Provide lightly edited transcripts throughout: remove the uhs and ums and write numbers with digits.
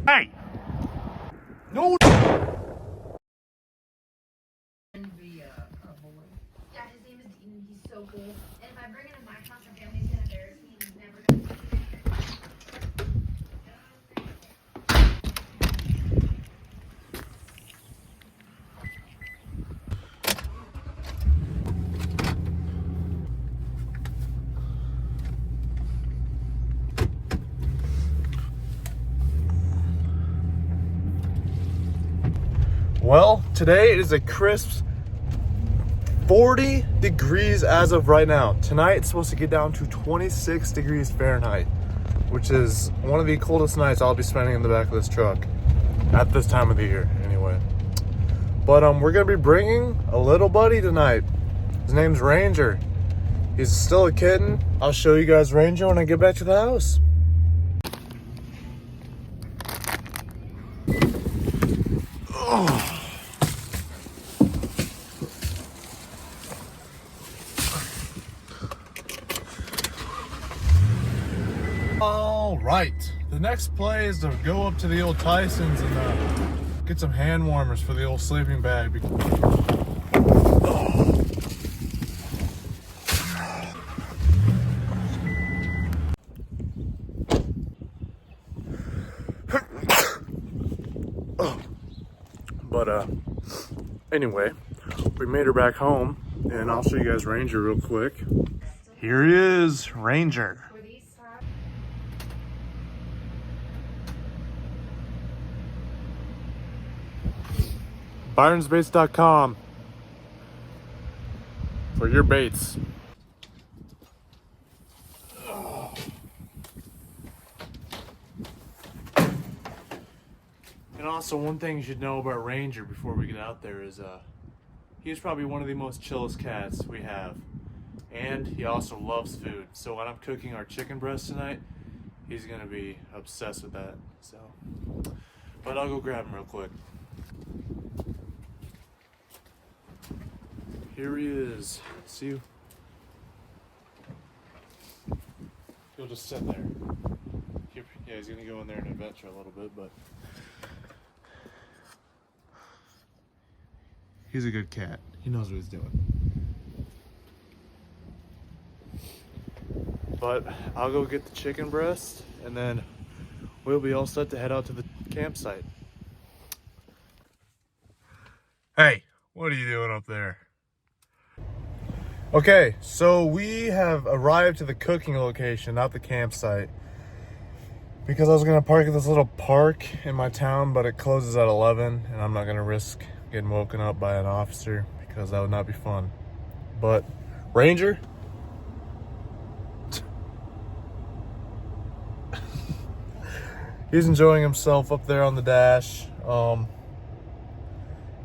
Hey! No! Yeah, his name is Dean. He's so cool. And if I bring him to my house, my family's gonna embarrass me. He's never gonna see Well, today is a crisp 40 degrees as of right now. Tonight it's supposed to get down to 26 degrees Fahrenheit, which is one of the coldest nights I'll be spending in the back of this truck at this time of the year anyway. But we're gonna be bringing a little buddy tonight. His name's Ranger. He's still a kitten. I'll show you guys Ranger when I get back to the house. Oh. All right, the next play is to go up to the old Tyson's and get some hand warmers for the old sleeping bag. But anyway, we made her back home, and I'll show you guys Ranger real quick. Here he is, Ranger. Byron'sBaits.com for your baits. And also, one thing you should know about Ranger before we get out there is he's probably one of the most chillest cats we have. And he also loves food. So when I'm cooking our chicken breast tonight, he's gonna be obsessed with that. So, but I'll go grab him real quick. Here he is. See you. He'll just sit there. Yeah, he's gonna go in there and adventure a little bit, but he's a good cat. He knows what he's doing. But I'll go get the chicken breast, and then we'll be all set to head out to the campsite. Hey, what are you doing up there? Okay, so we have arrived to the cooking location, not the campsite, because I was gonna park at this little park in my town, but it closes at 11, and I'm not gonna risk getting woken up by an officer because that would not be fun. But Ranger, he's enjoying himself up there on the dash.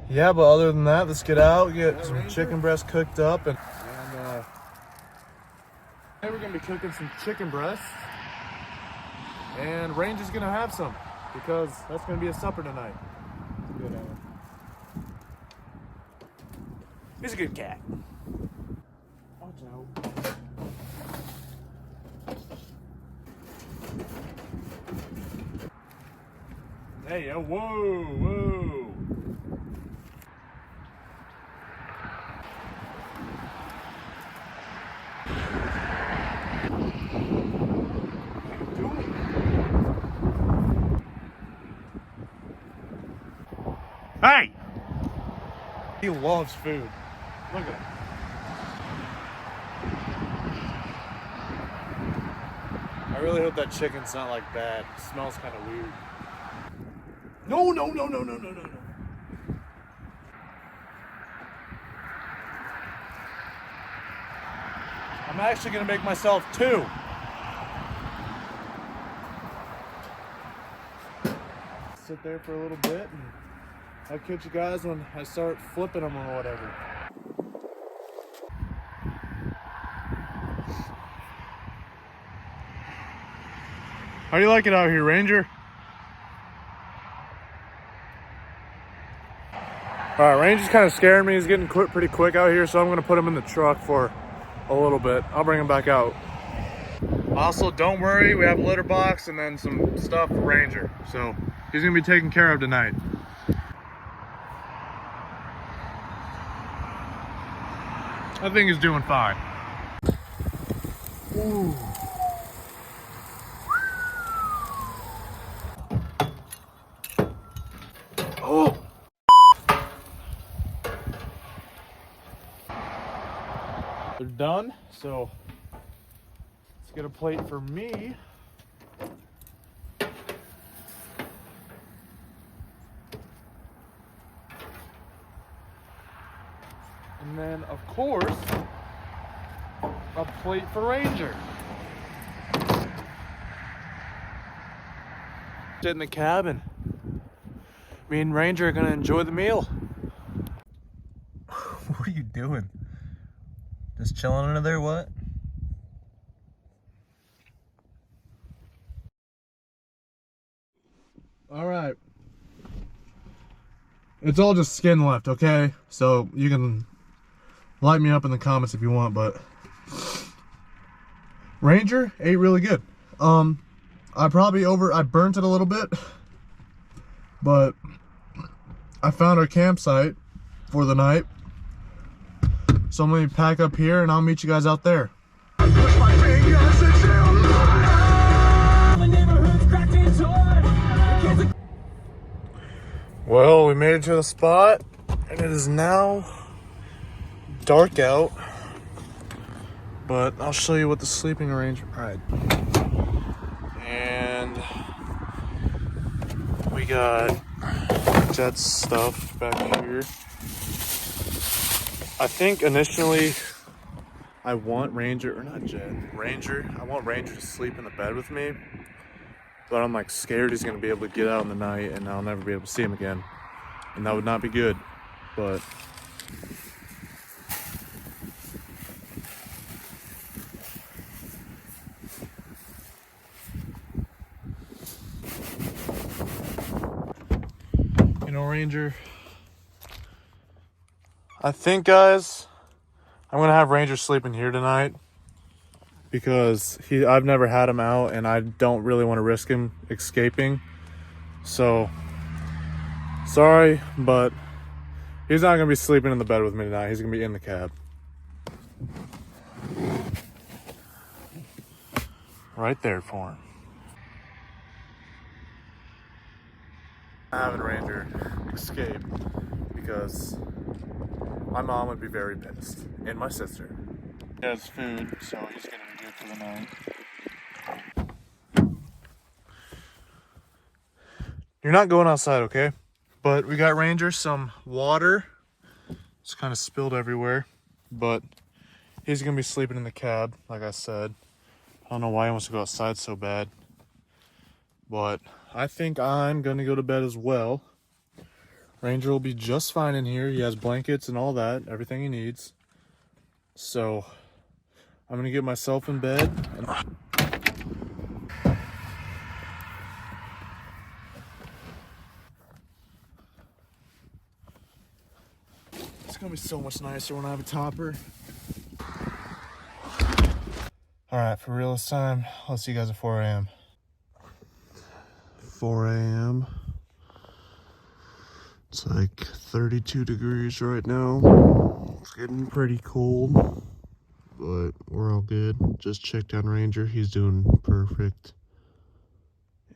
Yeah, but other than that, let's get out, get some chicken breast cooked up, and today we're gonna be cooking some chicken breast, and Ranger's gonna have some because that's gonna be a supper tonight. Good. He's a good cat. Watch out. Hey, yo, whoa, whoa. Hey! He loves food. Look at him. I really hope that chicken's not like bad. It smells kind of weird. No, no, no, no, no, no, no, no. I'm actually gonna make myself two. Sit there for a little bit and I'll catch you guys when I start flipping them or whatever. How do you like it out here, Ranger? Alright, Ranger's kind of scaring me. He's getting pretty quick out here, so I'm going to put him in the truck for a little bit. I'll bring him back out. Also, don't worry, we have a litter box and then some stuff for Ranger. So he's gonna be taken care of tonight. I think he's doing fine. Ooh. Oh. They're done, so let's get a plate for me. And then, of course, a plate for Ranger. Sit in the cabin. Me and Ranger are gonna enjoy the meal. What are you doing? Just chilling under there, what? All right. It's all just skin left, okay? So you can light me up in the comments if you want, but Ranger ate really good. I burnt it a little bit, but I found our campsite for the night. So I'm gonna pack up here and I'll meet you guys out there. Well, we made it to the spot and it is now dark out, but I'll show you what the sleeping arrangement. All right. And we got Jet's stuff back here. I think initially I want Ranger, or not Jet, Ranger. I want Ranger to sleep in the bed with me, but I'm like scared he's gonna be able to get out in the night and I'll never be able to see him again. And that would not be good, but you know, Ranger, I think, guys, I'm gonna have Ranger sleeping here tonight because I've never had him out and I don't really want to risk him escaping. So sorry, but he's not gonna be sleeping in the bed with me tonight. He's gonna be in the cab. Right there for him. Having Ranger escape because my mom would be very pissed, and my sister. He has food, so he's gonna be good for the night. You're not going outside, okay? But we got Ranger some water. It's kind of spilled everywhere, but he's gonna be sleeping in the cab, like I said. I don't know why he wants to go outside so bad, but I think I'm gonna go to bed as well. Ranger will be just fine in here. He has blankets and all that, everything he needs. So I'm gonna get myself in bed. It's gonna be so much nicer when I have a topper. All right, for real this time, I'll see you guys at 4 a.m. 4 a.m. It's like 32 degrees right now. It's getting pretty cold, but we're all good. Just checked on Ranger. He's doing perfect.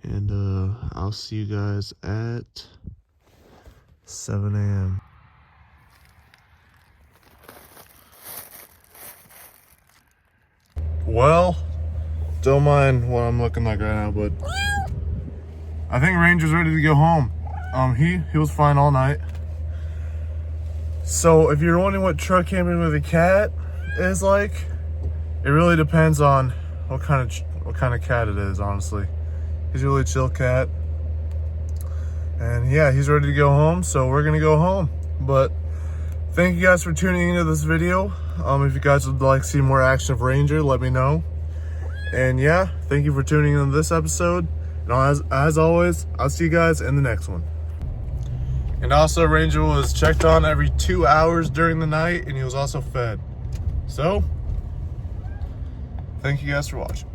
And I'll see you guys at 7 a.m. Well, don't mind what I'm looking like right now, but I think Ranger's ready to go home. He was fine all night. So if you're wondering what truck camping with a cat is like, it really depends on what kind of cat it is, honestly. He's a really chill cat. And yeah, he's ready to go home, so we're gonna go home. But thank you guys for tuning into this video. If you guys would like to see more action of Ranger, let me know. And yeah, thank you for tuning into this episode. And as always, I'll see you guys in the next one. And also, Ranger was checked on every 2 hours during the night, and he was also fed. So, thank you guys for watching.